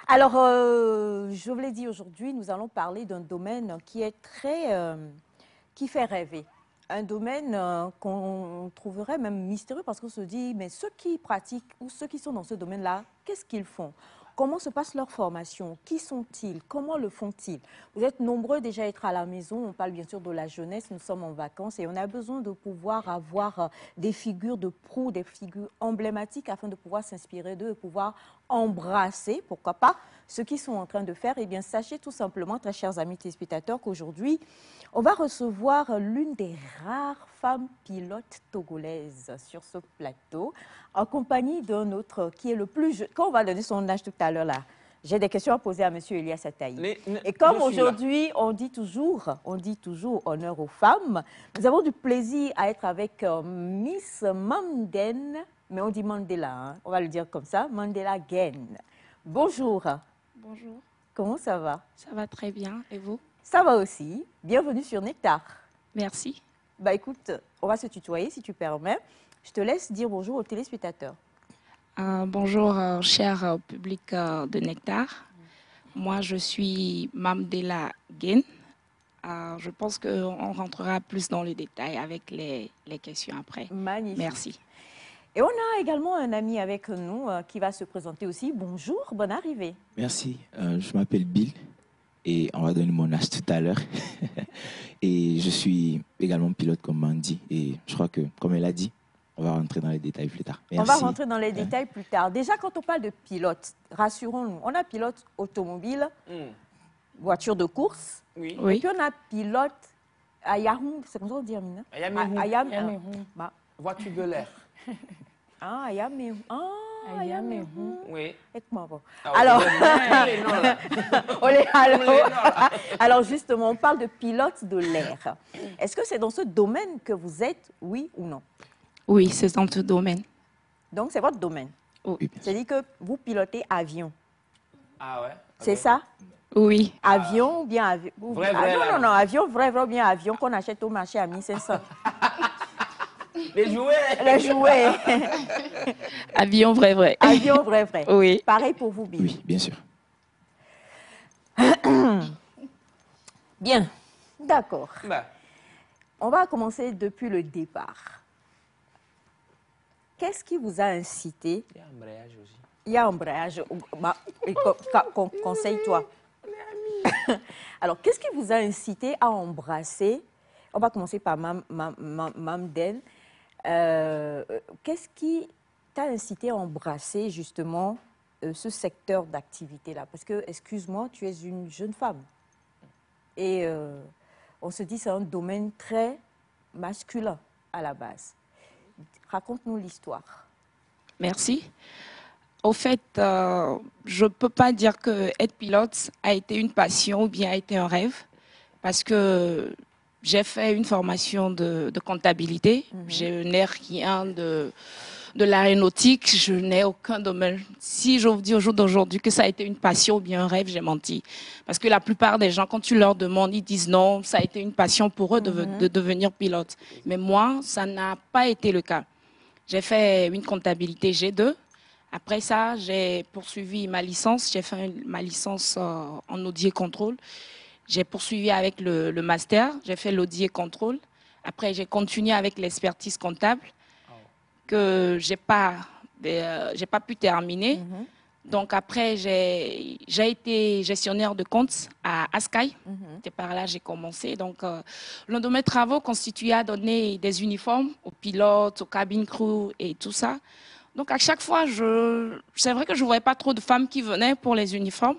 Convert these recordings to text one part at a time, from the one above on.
Alors, je vous l'ai dit aujourd'hui, nous allons parler d'un domaine qui est qui fait rêver. Un domaine qu'on trouverait même mystérieux parce qu'on se dit, mais ceux qui pratiquent ou ceux qui sont dans ce domaine-là, qu'est-ce qu'ils font? Comment se passe leur formation? Qui sont-ils? Comment le font-ils? Vous êtes nombreux déjà à être à la maison. On parle bien sûr de la jeunesse. Nous sommes en vacances et on a besoin de pouvoir avoir des figures de proue, des figures emblématiques afin de pouvoir s'inspirer d'eux et pouvoir embrasser, pourquoi pas, ce qu'ils sont en train de faire. Eh bien, sachez tout simplement, très chers amis téléspectateurs, qu'aujourd'hui, on va recevoir l'une des rares femmes pilotes togolaises sur ce plateau, en compagnie d'un autre qui est le plus jeune. Quand on va donner son âge tout à l'heure, là, j'ai des questions à poser à M. Elias Ataï. Et comme aujourd'hui, on dit toujours honneur aux femmes, nous avons du plaisir à être avec Miss Mamden, mais on dit Mandela, hein, on va le dire comme ça, Mandela Gen. Bonjour. Bonjour. Comment ça va? Ça va très bien. Et vous? Ça va aussi. Bienvenue sur Nectar. Merci. Bah écoute, on va se tutoyer si tu permets. Je te laisse dire bonjour aux téléspectateurs. Bonjour, cher public de Nectar. Moi, je suis Mamdela Gen. Je pense qu'on rentrera plus dans le détail avec les questions après. Magnifique. Merci. Et on a également un ami avec nous qui va se présenter aussi. Bonjour, bonne arrivée. Merci, je m'appelle Bill et on va donner mon âge tout à l'heure. Et je suis également pilote comme Mandy et je crois que, comme elle a dit, on va rentrer dans les détails plus tard. Merci. On va rentrer dans les détails plus tard. Déjà, quand on parle de pilote, rassurons-nous, on a pilote automobile, voiture de course, Oui. et puis on a pilote Ayahum, c'est comme ça qu'on dit, Amina? Ayamehum. Bah. Voiture de l'air. Ah, Ayamehum. Ah, Ayamehum. Oui. Aide-moi, bon. Ah, Alors, là. alors, justement, on parle de pilote de l'air. Est-ce que c'est dans ce domaine que vous êtes, oui ou non? Oui, c'est dans ce domaine. Donc, c'est votre domaine. Oui. C'est-à-dire que vous pilotez avion. Ah ouais? C'est ça? Oui. Avion ou bien avion? Vrai, non, avion, vrai ou bien avion qu'on achète au marché à 1500. Les jouets. Les jouets. Avion vrai. Avion, vrai. Oui. Pareil pour vous, Bill. Oui, bien sûr. Bien, d'accord. Bah, On va commencer depuis le départ. Qu'est-ce qui vous a incité? il y a un embrayage aussi. Il y a un embrayage. Bah, conseille-toi. Alors, qu'est-ce qui vous a incité à embrasser? On va commencer par Mamden. Qu'est-ce qui t'a incité à embrasser justement ce secteur d'activité-là? Parce que, excuse-moi, tu es une jeune femme. Et on se dit c'est un domaine très masculin à la base. Raconte-nous l'histoire. Merci. Au fait, je ne peux pas dire que être pilote a été une passion ou bien a été un rêve, parce que j'ai fait une formation de comptabilité. Je n'ai rien de l'aéronautique, je n'ai aucun domaine. Si je vous dis au jour d'aujourd'hui que ça a été une passion ou bien un rêve, j'ai menti. Parce que la plupart des gens, quand tu leur demandes, ils disent non, ça a été une passion pour eux de devenir pilote. Mais moi, ça n'a pas été le cas. J'ai fait une comptabilité G2. Après ça, j'ai poursuivi ma licence. J'ai fait ma licence en audit et contrôle. J'ai poursuivi avec le master. J'ai fait l'audit et contrôle. Après, j'ai continué avec l'expertise comptable que j'ai pas pu terminer. Donc après, j'ai été gestionnaire de comptes à Askai. C'est par là que j'ai commencé. Donc, l'un de mes travaux constituait à donner des uniformes aux pilotes, aux cabines crew et tout ça. Donc, à chaque fois, c'est vrai que je ne voyais pas trop de femmes qui venaient pour les uniformes.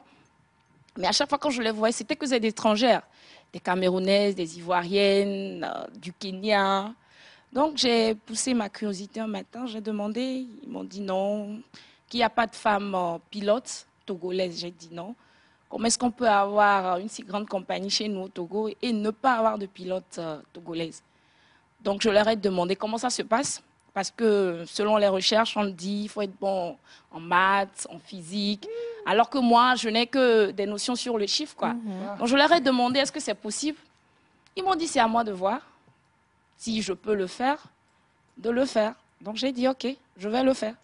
Mais à chaque fois que je les voyais, c'était que des étrangères. Des Camerounaises, des Ivoiriennes, du Kenya. Donc, j'ai poussé ma curiosité un matin. J'ai demandé, ils m'ont dit non, qu'il n'y a pas de femmes pilotes togolaises. J'ai dit non. Comment est-ce qu'on peut avoir une si grande compagnie chez nous au Togo et ne pas avoir de pilote togolaise? Donc, je leur ai demandé comment ça se passe. Parce que selon les recherches, on dit qu'il faut être bon en maths, en physique. Alors que moi, je n'ai que des notions sur le chiffre, quoi. Donc, je leur ai demandé, est-ce que c'est possible? Ils m'ont dit, c'est à moi de voir si je peux le faire, de le faire. Donc, j'ai dit, OK, je vais le faire.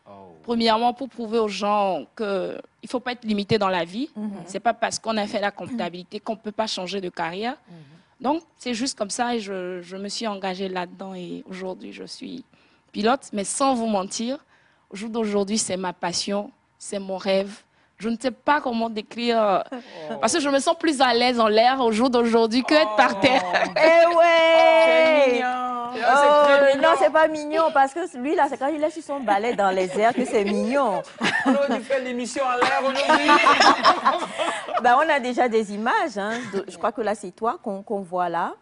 Oh. Premièrement, pour prouver aux gens qu'il ne faut pas être limité dans la vie. Ce n'est pas parce qu'on a fait la comptabilité qu'on ne peut pas changer de carrière. Donc, c'est juste comme ça et je me suis engagée là-dedans et aujourd'hui, je suis pilote. Mais sans vous mentir, au jour d'aujourd'hui, c'est ma passion, c'est mon rêve. Je ne sais pas comment décrire, parce que je me sens plus à l'aise en l'air au jour d'aujourd'hui que être par terre. Eh ouais! C'est très mignon. Non, c'est pas mignon parce que lui, là, c'est quand il est sur son balai dans les airs que c'est mignon. On aurait dû faire l'émission en l'air aujourd'hui. Ben, on a déjà des images. Hein, je crois que là, c'est toi qu'on voit là.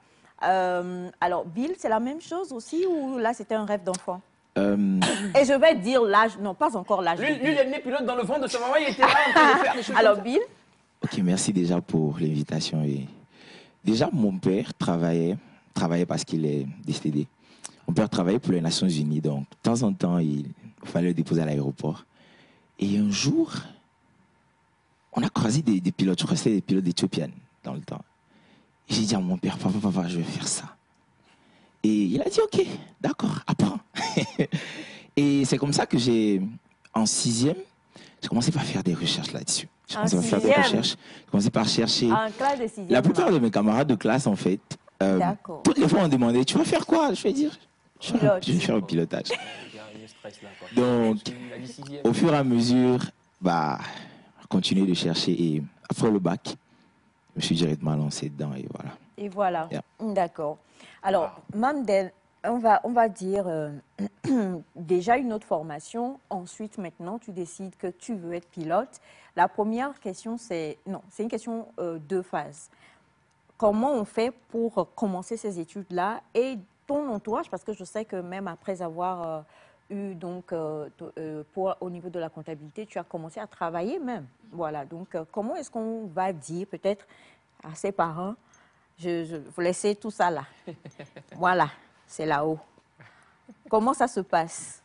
Alors, Bill, c'est la même chose aussi ou là, c'était un rêve d'enfant? Et je vais dire l'âge, non, pas encore l'âge. Lui, il est né pilote dans le ventre de sa maman, il était là en train de faire des choses. Alors, comme ça. Bill? Ok, merci déjà pour l'invitation. Et déjà, mon père travaillait parce qu'il est décédé. Mon père travaillait pour les Nations Unies, donc de temps en temps, il fallait le déposer à l'aéroport. Et un jour, on a croisé des pilotes, je crois que c'était des pilotes d'Éthiopienne dans le temps. Et j'ai dit à mon père, papa, je vais faire ça. Et il a dit, ok, d'accord, apprends. Et c'est comme ça que en sixième, j'ai commencé par faire des recherches là-dessus. J'ai commencé par faire des recherches. J'ai commencé par chercher. En classe de sixième. La plupart de mes camarades de classe, en fait, toutes les fois, on me demandait, tu vas faire quoi? Je vais dire, je vais faire le pilotage. Il y a un stress là, quoi. Donc, Il a dit sixième. au fur et à mesure, continuer de chercher. Et après le bac, je me suis directement lancé dedans et voilà. Et voilà, Yeah. d'accord. Alors, Mamdel, on va dire déjà une autre formation. Ensuite, maintenant, tu décides que tu veux être pilote. La première question, c'est une question de phase. Comment on fait pour commencer ces études-là et ton entourage, parce que je sais que même après avoir eu donc au niveau de la comptabilité, tu as commencé à travailler même. Voilà. Donc, comment est-ce qu'on va dire peut-être à ses parents? Je vous laissez tout ça là. Voilà, c'est là-haut. Comment ça se passe?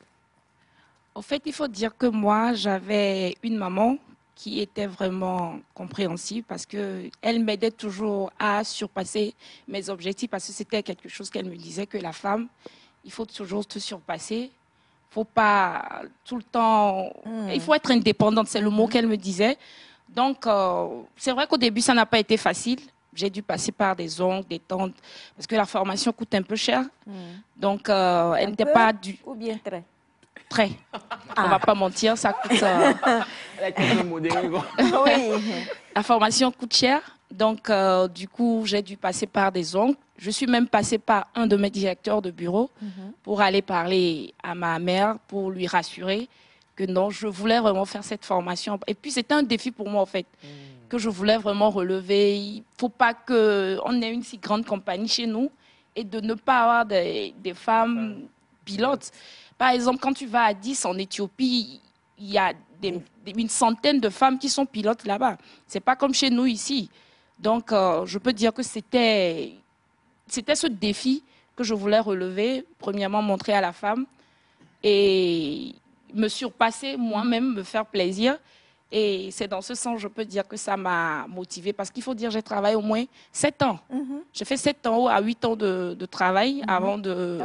En fait, il faut dire que moi, j'avais une maman qui était vraiment compréhensive parce qu'elle m'aidait toujours à surpasser mes objectifs parce que c'était quelque chose qu'elle me disait que la femme, il faut toujours te surpasser. Il ne faut pas tout le temps... Il faut être indépendante, c'est le mot qu'elle me disait. Donc, c'est vrai qu'au début, ça n'a pas été facile. J'ai dû passer par des oncles, des tantes, parce que la formation coûte un peu cher. Donc, elle n'était pas du... Ou bien très? Très. On ne va pas mentir, ça coûte... Elle a été un peu modérée, quoi. Oui. La formation coûte cher. Donc, du coup, j'ai dû passer par des oncles. Je suis même passée par un de mes directeurs de bureau pour aller parler à ma mère, pour lui rassurer que non, je voulais vraiment faire cette formation. Et puis, c'était un défi pour moi, en fait, que je voulais vraiment relever. Il ne faut pas qu'on ait une si grande compagnie chez nous et de ne pas avoir des femmes pilotes. Par exemple, quand tu vas à 10 en Éthiopie, il y a une centaine de femmes qui sont pilotes là-bas. Ce n'est pas comme chez nous ici. Donc, je peux dire que c'était ce défi que je voulais relever. Premièrement, montrer à la femme et me surpasser moi-même, me faire plaisir. Et c'est dans ce sens, je peux dire que ça m'a motivée. Parce qu'il faut dire, j'ai travaillé au moins 7 ans. J'ai fait 7 ans à 8 ans de travail avant de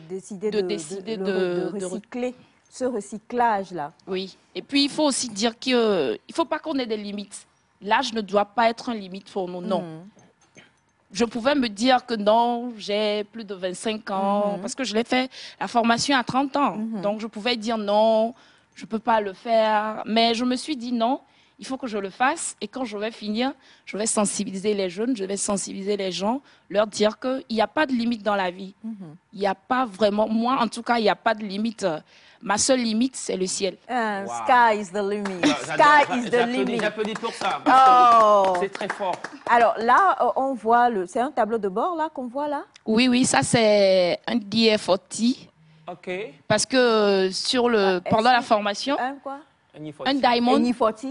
décider de de recycler ce recyclage-là. Oui. Et puis, il faut aussi dire qu'il ne faut pas qu'on ait des limites. L'âge ne doit pas être une limite pour nous, non. Je pouvais me dire que non, j'ai plus de 25 ans, parce que je l'ai fait la formation à 30 ans. Donc, je pouvais dire non, je ne peux pas le faire. Mais je me suis dit non, il faut que je le fasse. Et quand je vais finir, je vais sensibiliser les jeunes, je vais sensibiliser les gens, leur dire qu'il n'y a pas de limite dans la vie. Il n'y a pas vraiment, moi en tout cas, il n'y a pas de limite. Ma seule limite, c'est le ciel. Wow. Sky is the limit. Sky is the limit. J'applaudis pour ça. Oh. C'est très fort. Alors là, on voit, c'est un tableau de bord là qu'on voit là? Oui, ça c'est un DF40. OK. Parce que pendant la formation, Un quoi? un diamond, Une 40.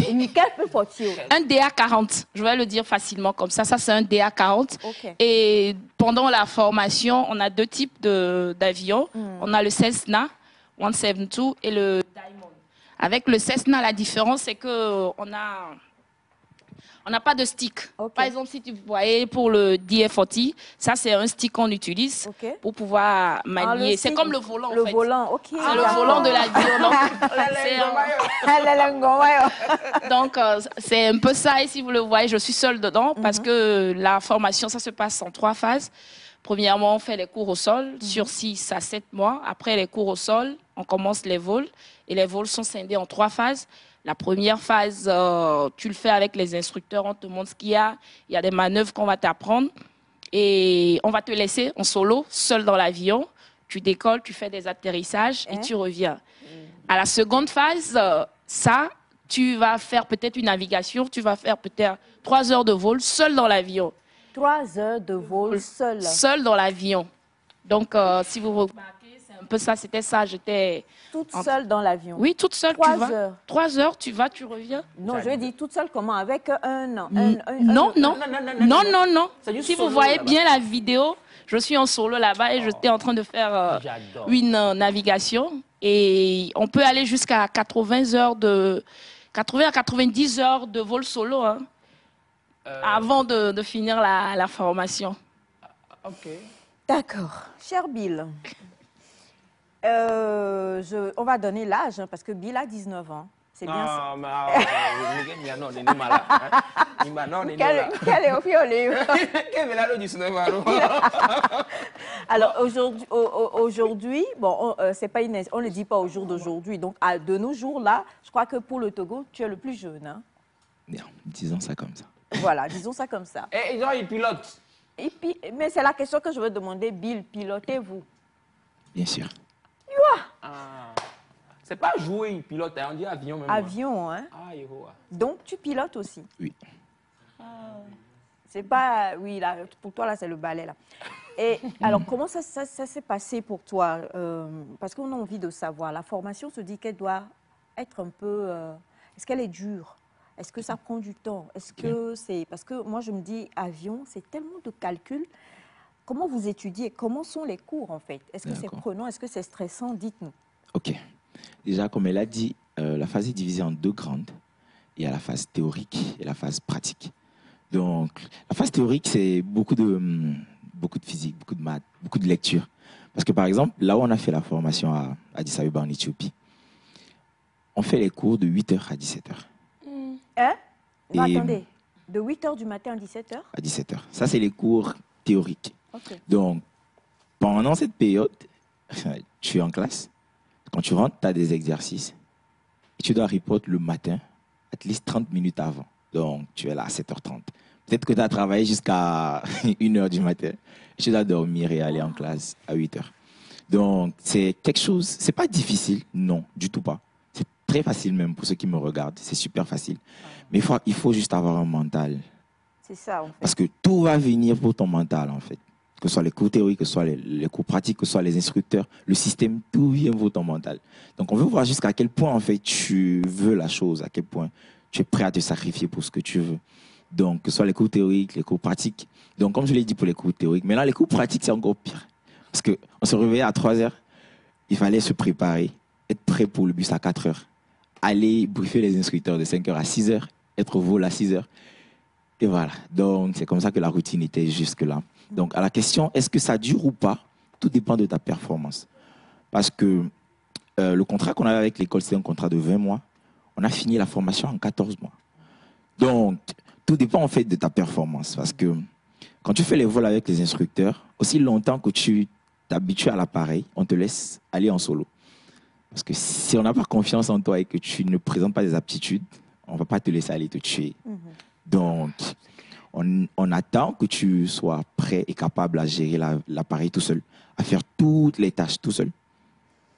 Une quelle 40? un DA40, je vais le dire facilement comme ça. Ça, c'est un DA40. Ok. Et pendant la formation, on a 2 types d'avions. On a le Cessna 172 et le Diamond. Avec le Cessna, la différence, c'est qu'on On n'a pas de stick. Ok. Par exemple, si tu voyais pour le DF40, ça c'est un stick qu'on utilise Ok. pour pouvoir manier. le C'est stick, comme le volant en Le fait. volant, ok. C'est le volant de l'avion. Donc, c'est un peu ça. Et si vous le voyez, je suis seule dedans parce que la formation, ça se passe en 3 phases. Premièrement, on fait les cours au sol sur 6 à 7 mois. Après les cours au sol, on commence les vols. Et les vols sont scindés en 3 phases. La première phase, tu le fais avec les instructeurs, on te montre ce qu'il y a. Il y a des manœuvres qu'on va t'apprendre. Et on va te laisser en solo, seul dans l'avion. Tu décolles, tu fais des atterrissages et tu reviens. À la seconde phase, tu vas faire peut-être une navigation. Tu vas faire peut-être 3 heures de vol seul dans l'avion. 3 heures de vol seul. Seul dans l'avion. Donc, si vous remarquez, c'est un peu ça. C'était ça. J'étais Toute seule dans l'avion. Oui, toute seule. 3 heures. 3 heures, tu vas, tu reviens. Non, je dis toute seule comment? Avec Non, non. C'est du Si vous solo, voyez là-bas. bien la vidéo, je suis en solo là-bas et j'étais en train de faire J'adore. une navigation. Et on peut aller jusqu'à 80 à 90 heures de vol solo hein, avant de finir la formation. Ok. D'accord. Cher Bill, on va donner l'âge hein, parce que Bill a 19 ans. C'est bien ça. Non, mais non, malade. Non, mais Quel est au fiole? Alors aujourd'hui, bon, c'est pas on ne dit pas au jour d'aujourd'hui. Donc de nos jours là, je crois que pour le Togo, tu es le plus jeune. Hein? Bien, disons ça comme ça. Voilà, disons ça comme ça. Et genre, il pilote. Et puis, mais c'est la question que je veux demander, Bill, pilotez-vous? Bien sûr. C'est pas jouer, il pilote, hein, on dit avion même. Avion, hein? Ah, héros. Donc tu pilotes aussi? Oui. C'est pas, oui, là, pour toi là, c'est le balai là. Et alors, comment ça s'est passé pour toi? Parce qu'on a envie de savoir. La formation se dit qu'elle doit être un peu... est-ce qu'elle est dure? Est-ce que ça prend du temps? Est-ce que c'est... Parce que moi, je me dis, avion, c'est tellement de calculs. Comment vous étudiez? Comment sont les cours, en fait? Est-ce que c'est prenant? Est-ce que c'est stressant? Dites-nous. Ok. Déjà, comme elle a dit, la phase est divisée en 2 grandes. Il y a la phase théorique et la phase pratique. Donc, la phase théorique, c'est beaucoup de physique, beaucoup de maths, beaucoup de lecture. Parce que, par exemple, là où on a fait la formation à Addis Abeba en Éthiopie, on fait les cours de 8h à 17h. Hein? Non, Et- attendez. De 8h du matin à 17h? À 17h. Ça, c'est les cours théoriques. Ok. Donc, pendant cette période, tu es en classe. Quand tu rentres, tu as des exercices. Et tu dois reporter le matin, at least 30 minutes avant. Donc, tu es là à 7h30. Peut-être que tu as travaillé jusqu'à 1h du matin. Et tu dois dormir et aller en classe à 8h. Donc, c'est quelque chose, c'est pas difficile, non, du tout pas. C'est très facile même pour ceux qui me regardent. C'est super facile. Mais il faut juste avoir un mental. C'est ça, en fait. Parce que tout va venir pour ton mental, en fait. Que ce soit les cours théoriques, que ce soit les cours pratiques, que ce soit les instructeurs, le système, tout vient pour ton mental. Donc, on veut voir jusqu'à quel point, en fait, tu veux la chose, à quel point tu es prêt à te sacrifier pour ce que tu veux. Donc, que ce soit les cours théoriques, les cours pratiques. Donc, comme je l'ai dit pour les cours théoriques, maintenant, les cours pratiques, c'est encore pire. Parce qu'on se réveillait à 3 heures, il fallait se préparer, être prêt pour le bus à 4 heures, aller briefer les instructeurs de 5 heures à 6 heures, être au vol à 6 heures. Et voilà. Donc, c'est comme ça que la routine était jusque-là. Donc, à la question, est-ce que ça dure ou pas? Tout dépend de ta performance. Parce que le contrat qu'on avait avec l'école, c'est un contrat de 20 mois. On a fini la formation en 14 mois. Donc, tout dépend en fait de ta performance. Parce que quand tu fais les vols avec les instructeurs, aussi longtemps que tu t'habitues à l'appareil, on te laisse aller en solo. Parce que si on n'a pas confiance en toi et que tu ne présentes pas des aptitudes, on ne va pas te laisser aller te tuer. Donc, on attend que tu sois prêt et capable à gérer l'appareil tout seul, à faire toutes les tâches tout seul.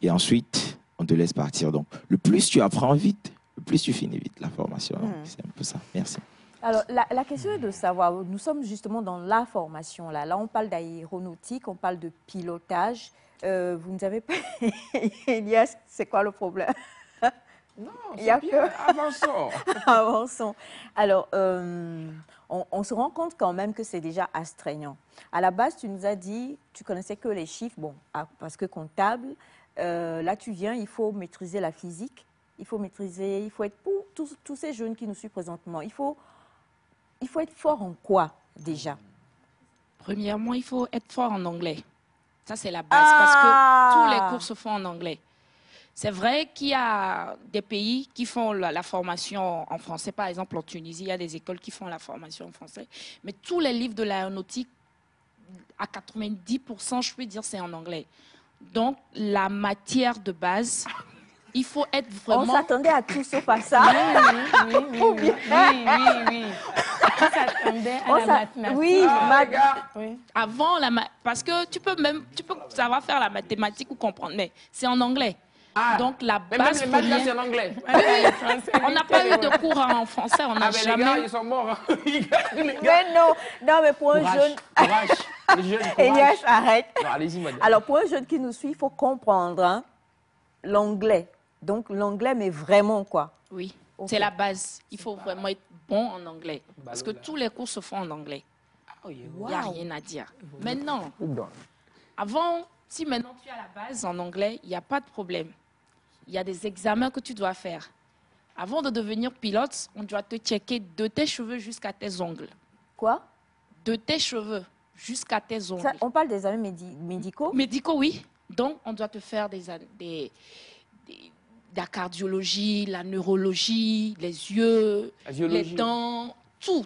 Et ensuite, on te laisse partir. Donc, le plus tu apprends vite, le plus tu finis vite la formation. Donc, c'est un peu ça. Merci. Alors, la question est de savoir, nous sommes justement dans la formation. Là, on parle d'aéronautique, on parle de pilotage. Vous ne savez pas, Elias, c'est quoi le problème? Non, Il y a c'est bien. que- Avançons. Avançons. Alors, on se rend compte quand même que c'est déjà astreignant. À la base, tu nous as dit, tu connaissais que les chiffres, bon, parce que comptable, là tu viens, il faut maîtriser la physique, il faut être pour tous ces jeunes qui nous suivent présentement, il faut Il faut être fort en quoi, déjà? Premièrement, il faut être fort en anglais. Ça, c'est la base, parce que tous les cours se font en anglais. C'est vrai qu'il y a des pays qui font la formation en français. Par exemple, en Tunisie, il y a des écoles qui font la formation en français. Mais tous les livres de l'aéronautique, à 90%, je peux dire, c'est en anglais. Donc, la matière de base, il faut être vraiment... On s'attendait à tout sauf à ça. Oui. On s'attendait à la mathématique. Oui, Oui. Avant, parce que tu peux savoir faire la mathématique ou comprendre, mais c'est en anglais. Ah, Donc, la mais même base les maths, là, première... c'est en anglais. On n'a pas eu de cours en français, on n'a Ah, mais les gars, jamais... ils sont morts. hein. Mais non, mais pour un jeune... Courage. Les jeunes, courage. Elias, arrête. Non, allez-y, madame. Alors, pour un jeune qui nous suit, il faut comprendre hein, l'anglais. Donc, l'anglais, mais vraiment quoi? Oui, Ok. c'est la base. Il faut vraiment être bon en anglais. Parce que tous les cours se font en anglais. Il n'y a rien à dire. Maintenant, avant, si maintenant tu as la base en anglais, il n'y a pas de problème. Il y a des examens que tu dois faire. Avant de devenir pilote, on doit te checker de tes cheveux jusqu'à tes ongles. Quoi? De tes cheveux jusqu'à tes Ça, ongles. on parle des examens médicaux? Médicaux, oui. Donc, on doit te faire la cardiologie, la neurologie, les yeux, La les géologie. dents, tout.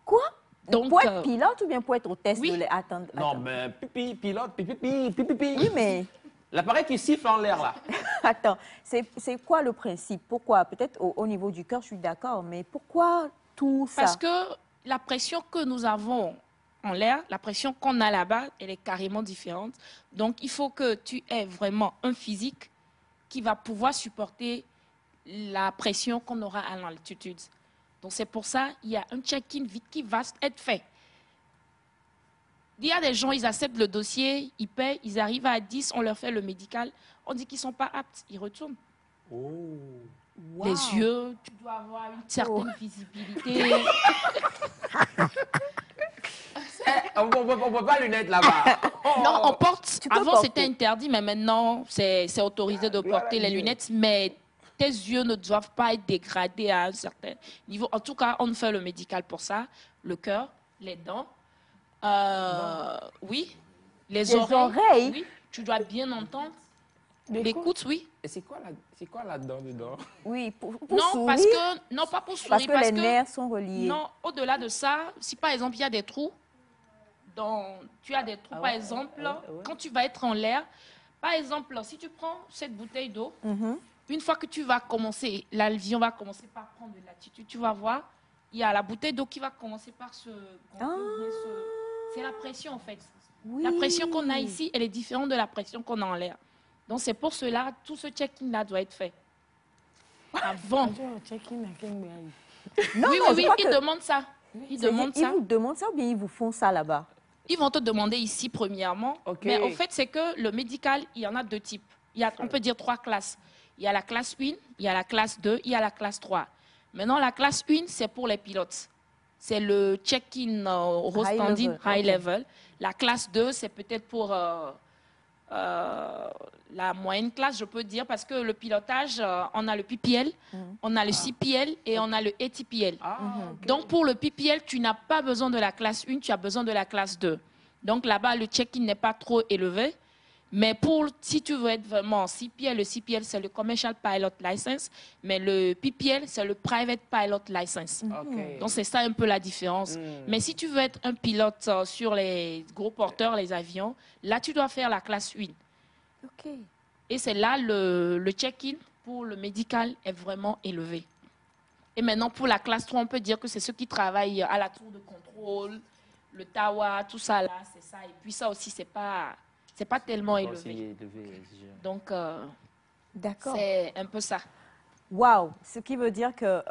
Quoi? Donc, Pour être pilote ou bien pour être hôtesse oui. de les attendre? Non, mais pipi, pilote, pipi. Oui, mais L'appareil qui siffle en l'air, là. attends, c'est quoi le principe? Pourquoi? Peut-être au niveau du cœur, je suis d'accord, mais pourquoi tout ça? parce que la pression que nous avons en l'air, la pression qu'on a là-bas, elle est carrément différente. Donc, il faut que tu aies vraiment un physique qui va pouvoir supporter la pression qu'on aura à l'altitude. Donc, c'est pour ça qu'il y a un check-in vite qui va être fait. Il y a des gens, ils acceptent le dossier, ils payent, ils arrivent à 10, on leur fait le médical, on dit qu'ils ne sont pas aptes, ils retournent. Wow. Les yeux, tu dois avoir une certaine visibilité. On ne peut pas lunettes là-bas. Non, on porte. Tu peux Avant, porter. c'était interdit, mais maintenant, c'est autorisé de porter les lunettes. Mais tes yeux ne doivent pas être dégradés à un certain niveau. En tout cas, on fait le médical pour ça. Le cœur, les dents. Oui. Les oreilles. Oui. Tu dois bien entendre. L'écoute, oui. Et c'est quoi là-dedans, dedans? Oui, pour Non, sourire, parce que, non, pas pour sourire. parce que les nerfs sont reliés. Non, au-delà de ça, si par exemple, il y a des trous, tu as des trous, par exemple, quand tu vas être en l'air, par exemple, si tu prends cette bouteille d'eau, une fois que tu vas commencer, l'avion va commencer par prendre de l'altitude, tu vas voir, il y a la bouteille d'eau qui va commencer par se gonfler, c'est la pression en fait. Oui. La pression qu'on a ici, elle est différente de la pression qu'on a en l'air. Donc c'est pour cela, tout ce check-in-là doit être fait. Avant. Non, Oui, non, je crois ils que- demandent ça. Ils demandent Ils ça. vous demandent ça ou bien ils vous font ça là-bas? Ils vont te demander ici, premièrement. Ok. Mais au fait, c'est que le médical, il y en a deux types. On peut dire 3 classes. Il y a la classe 1, il y a la classe 2, il y a la classe 3. Maintenant, la classe 1, c'est pour les pilotes. C'est le check-in au High standing, level, high ok. level. La classe 2, c'est peut-être pour la moyenne classe, je peux dire, parce que le pilotage, on a le PPL, on a le CPL et on a le ATPL. Donc, pour le PPL, tu n'as pas besoin de la classe 1, tu as besoin de la classe 2. Donc, là-bas, le check-in n'est pas trop élevé. Mais si tu veux être vraiment en CPL, le CPL, c'est le Commercial Pilot License, mais le PPL, c'est le Private Pilot License. Ok. Donc, c'est ça un peu la différence. Mais si tu veux être un pilote sur les gros porteurs, les avions, là, tu dois faire la classe 1. Ok. Et c'est là le check-in pour le médical est vraiment élevé. Et maintenant, pour la classe 3, on peut dire que c'est ceux qui travaillent à la tour de contrôle, le tower, tout ça là, c'est ça. Et puis ça aussi, c'est pas tellement élevé. Donc, D'accord. c'est un peu ça. Waouh. Ce qui veut dire que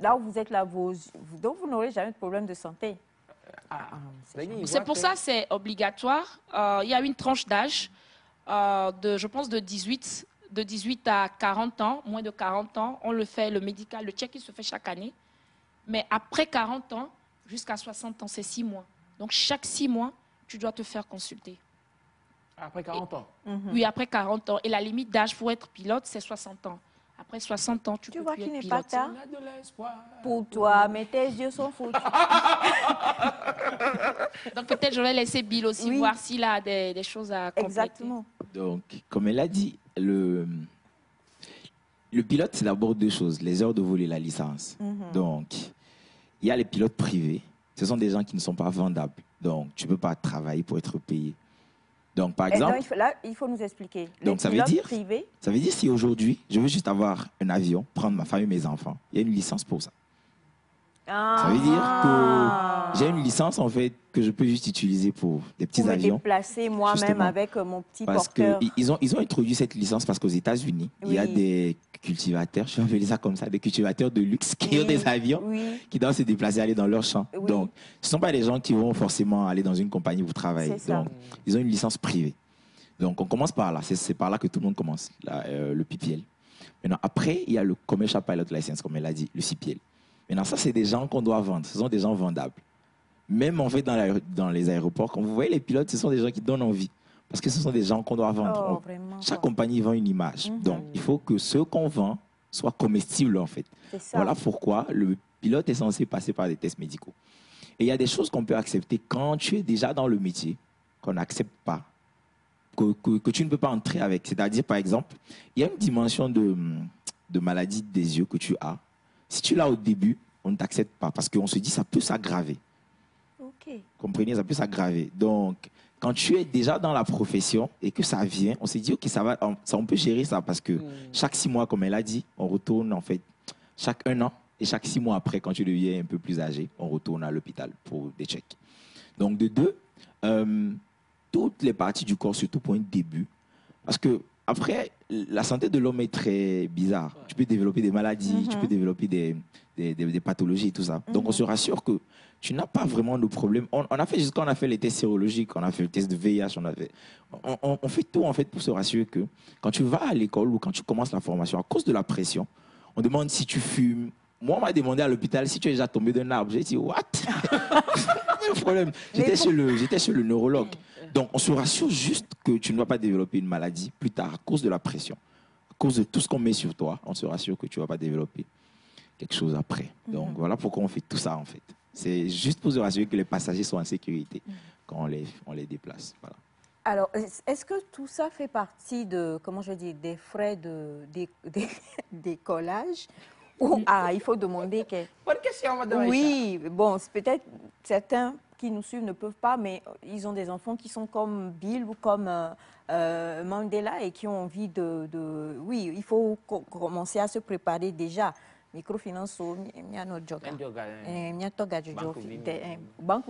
là où vous êtes là, donc vous n'aurez jamais de problème de santé. C'est pour ça c'est obligatoire. Il y a une tranche d'âge, je pense, de 18 à 40 ans, moins de 40 ans. On le fait, le médical, le check-in se fait chaque année. Mais après 40 ans, jusqu'à 60 ans, c'est 6 mois. Donc, chaque 6 mois, tu dois te faire consulter. Après 40 ans. Oui, après 40 ans. Et la limite d'âge pour être pilote, c'est 60 ans. Après 60 ans, tu Tu peux vois plus qu'il être n'est pas pilote. tard On a de l'espoir. pour toi, mais tes yeux sont foutus. Donc peut-être je vais laisser Bill aussi Oui. voir s'il a des choses à compléter. Exactement. Donc, comme elle a dit, le pilote, c'est d'abord deux choses, les heures de vol et la licence. Donc, il y a les pilotes privés. Ce sont des gens qui ne sont pas vendables. Donc, tu ne peux pas travailler pour être payé. Donc, par exemple... Non, là, il faut nous expliquer. Donc, Les ça veut pilotes dire, privés. ça veut dire si aujourd'hui, je veux juste avoir un avion, prendre ma famille, mes enfants, il y a une licence pour ça. Ça veut dire que j'ai une licence, en fait, que je peux juste utiliser pour des petits pour me avions. déplacer moi-même Justement. avec mon petit Parce porteur. qu'ils ont introduit cette licence parce qu'aux États-Unis, il y a Oui. des cultivateurs, je vais appeler ça comme ça, des cultivateurs de luxe qui ont Oui, des avions oui. qui doivent se déplacer, aller dans leur champ. Oui. Donc, ce ne sont pas des gens qui vont forcément aller dans une compagnie pour travailler. C'est ça. Donc, ils ont une licence privée. Donc, on commence par là. C'est par là que tout le monde commence, le PPL. Maintenant, après, il y a le Commercial Pilot License, comme elle a dit, le CPL. Maintenant, ça, c'est des gens qu'on doit vendre. Ce sont des gens vendables. Même, en fait, dans les aéroports, quand vous voyez les pilotes, ce sont des gens qui donnent envie. Parce que ce sont des gens qu'on doit vendre. Oh, vraiment, Chaque quoi. compagnie vend une image. Donc, il faut que ce qu'on vend soit comestible, en fait. C'est ça. Voilà pourquoi le pilote est censé passer par des tests médicaux. Et il y a des choses qu'on peut accepter quand tu es déjà dans le métier, qu'on n'accepte pas, que tu ne peux pas entrer avec. C'est-à-dire, par exemple, il y a une dimension de maladie des yeux que tu as. Si tu l'as au début, on ne t'accepte pas parce qu'on se dit ça peut s'aggraver. OK. Comprenez, ça peut s'aggraver. Donc, quand tu es déjà dans la profession et que ça vient, on s'est dit, OK, ça va, on peut gérer ça parce que chaque 6 mois, comme elle a dit, on retourne en fait chaque 1 an et chaque 6 mois après, quand tu deviens un peu plus âgé, on retourne à l'hôpital pour des checks. Donc, de deux, toutes les parties du corps, surtout pour un début, parce que après, la santé de l'homme est très bizarre. Tu peux développer des maladies, tu peux développer des pathologies et tout ça. Donc, on se rassure que tu n'as pas vraiment de problème. On a fait jusqu'à on a fait les tests sérologiques, on a fait le test de VIH, on fait tout en fait pour se rassurer que quand tu vas à l'école ou quand tu commences la formation, à cause de la pression, on demande si tu fumes. Moi, on m'a demandé à l'hôpital si tu es déjà tombé d'un arbre. J'ai dit, what? Pas de problème. J'étais chez le neurologue. Donc, on se rassure juste que tu ne vas pas développer une maladie plus tard à cause de la pression. À cause de tout ce qu'on met sur toi, on se rassure que tu ne vas pas développer quelque chose après. Donc, voilà pourquoi on fait tout ça, en fait. C'est juste pour se rassurer que les passagers sont en sécurité quand on les déplace. Voilà. Alors, est-ce que tout ça fait partie de, comment je dis, des frais d'écolage ou il faut demander que... Bonne question, madame. Oui, bon, c'est peut-être certains qui nous suivent ne peuvent pas, mais ils ont des enfants qui sont comme Bill ou comme Mandela et qui ont envie de... Oui, il faut commencer à se préparer déjà. Microfinance, il y a notre job. Il y a ton gars, Banque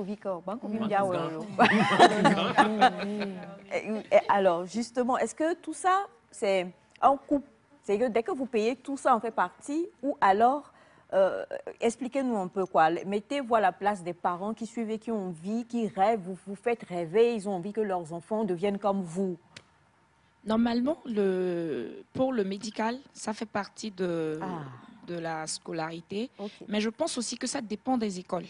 Alors, justement, est-ce que tout ça, c'est en couple? C'est que dès que vous payez, tout ça en fait partie ou alors, expliquez-nous un peu quoi. Mettez-vous à la place des parents qui suivent et qui ont envie, qui rêvent, vous faites rêver, ils ont envie que leurs enfants deviennent comme vous. Normalement, pour le médical, ça fait partie de la scolarité. Okay. Mais je pense aussi que ça dépend des écoles.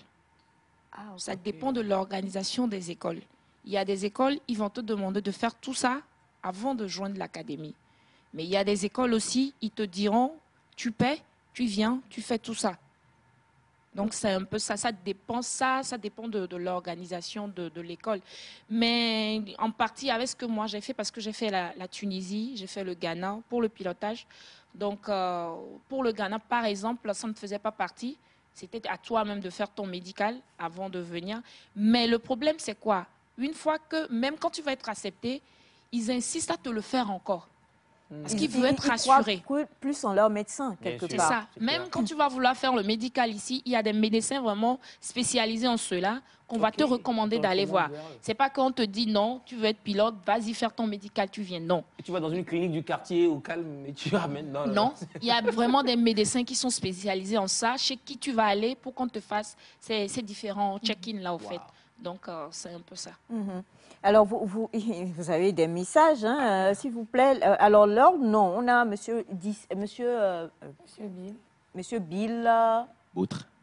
Okay. Ça dépend de l'organisation des écoles. Il y a des écoles, ils vont te demander de faire tout ça avant de joindre l'académie. Mais il y a des écoles aussi, ils te diront, tu paies, tu viens, tu fais tout ça. Donc, c'est un peu ça. Ça dépend de l'organisation de l'école. Mais en partie avec ce que moi j'ai fait, parce que j'ai fait la Tunisie, j'ai fait le Ghana pour le pilotage. Donc, pour le Ghana, par exemple, ça ne faisait pas partie. C'était à toi-même de faire ton médical avant de venir. Mais le problème, c'est quoi? Une fois que, même quand tu vas être accepté, ils insistent à te le faire encore. Parce qu'ils veulent être rassurés. Ils croient plus en leur médecin, quelque C'est part. ça. Même quand tu vas vouloir faire le médical ici, il y a des médecins vraiment spécialisés en cela qu'on va te recommander d'aller voir. C'est pas qu'on te dit non, tu veux être pilote, vas-y faire ton médical, tu viens. Non. Et tu vas dans une clinique du quartier au calme et tu ramènes. Non, il y a vraiment des médecins qui sont spécialisés en ça. Chez qui tu vas aller pour qu'on te fasse ces différents check-in là au fait. Donc, c'est un peu ça. Alors, vous avez des messages, hein, s'il vous plaît. Alors, l'ordre, non. On a monsieur Bill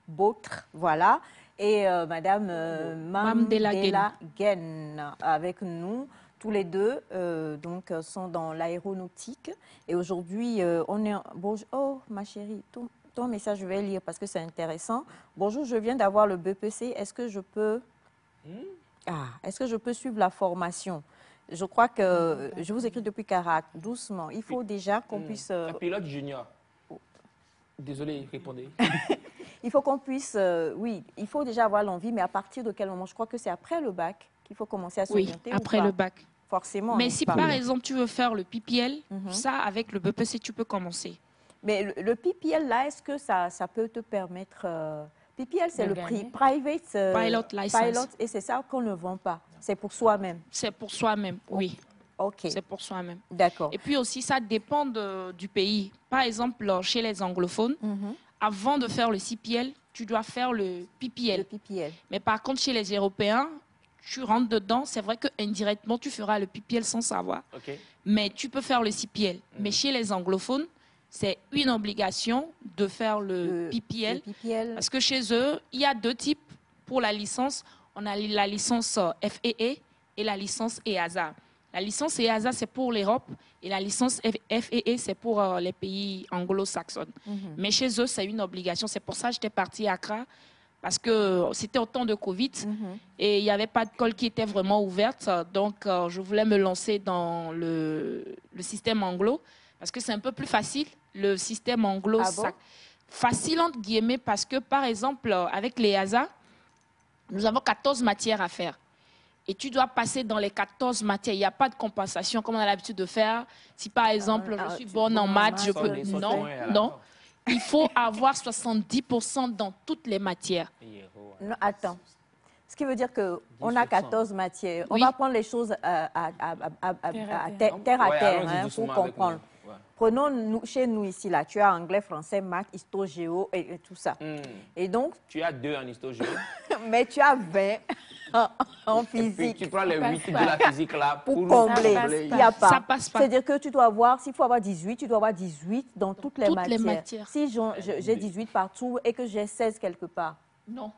Bautre, voilà. Et madame Mamdela Gen avec nous. tous les deux donc, sont dans l'aéronautique. Et aujourd'hui, on est... Bonjour, oh, ma chérie, ton message, je vais lire parce que c'est intéressant. Bonjour, je viens d'avoir le BPC. Est-ce que je peux... est-ce que je peux suivre la formation? Je crois que... Je vous écris depuis Carac, doucement. Il faut déjà qu'on puisse... Un pilote junior. Désolé, répondez. Il faut qu'on puisse... oui, il faut déjà avoir l'envie, mais à partir de quel moment? Je crois que c'est après le bac qu'il faut commencer à s'orienter. Oui, après le bac. Forcément. Mais si par exemple tu veux faire le PPL, ça avec le BPC tu peux commencer. Mais le PPL là, est-ce que ça peut te permettre... PPL c'est le prix Private Pilot License. Pilot, et c'est ça qu'on ne vend pas. C'est pour soi-même. C'est pour soi-même, oui. Ok. C'est pour soi-même. D'accord. Et puis aussi ça dépend du pays. Par exemple chez les anglophones, avant de faire le CPL, tu dois faire le PPL. Le PPL. Mais par contre chez les Européens, tu rentres dedans, c'est vrai que indirectement tu feras le PPL sans savoir. Okay. Mais tu peux faire le CPL. Mais chez les anglophones, c'est une obligation de faire le PPL. Parce que chez eux, il y a deux types pour la licence. On a la licence FEE et la licence EASA. La licence EASA, c'est pour l'Europe et la licence FEE, c'est pour les pays anglo-saxons. Mais chez eux, c'est une obligation. C'est pour ça que j'étais partie à Accra. Parce que c'était au temps de Covid et il n'y avait pas d'école qui était vraiment ouverte. Donc, je voulais me lancer dans le système anglo parce que c'est un peu plus facile. Le système anglo, facile entre guillemets parce que, par exemple, avec l'EASA, nous avons 14 matières à faire. Et tu dois passer dans les 14 matières. Il n'y a pas de compensation comme on a l'habitude de faire. Si, par exemple, je suis bonne en maths, je peux... Non. Il faut avoir 70% dans toutes les matières. Non, attends. Ce qui veut dire qu'on a 14 matières. On va prendre les choses terre à terre pour comprendre. Prenons chez nous ici, là, tu as anglais, français, maths, histo, géo et tout ça. Et donc... Tu as 2 en histo, géo. Mais tu as 20 en physique. Et puis, tu prends les 8 de la physique là pour combler. Il n'y a pas. Ça passe pas. C'est-à-dire que tu dois avoir, s'il faut avoir 18, tu dois avoir 18 dans toutes les matières. Si j'ai 18 partout et que j'ai 16 quelque part. Non.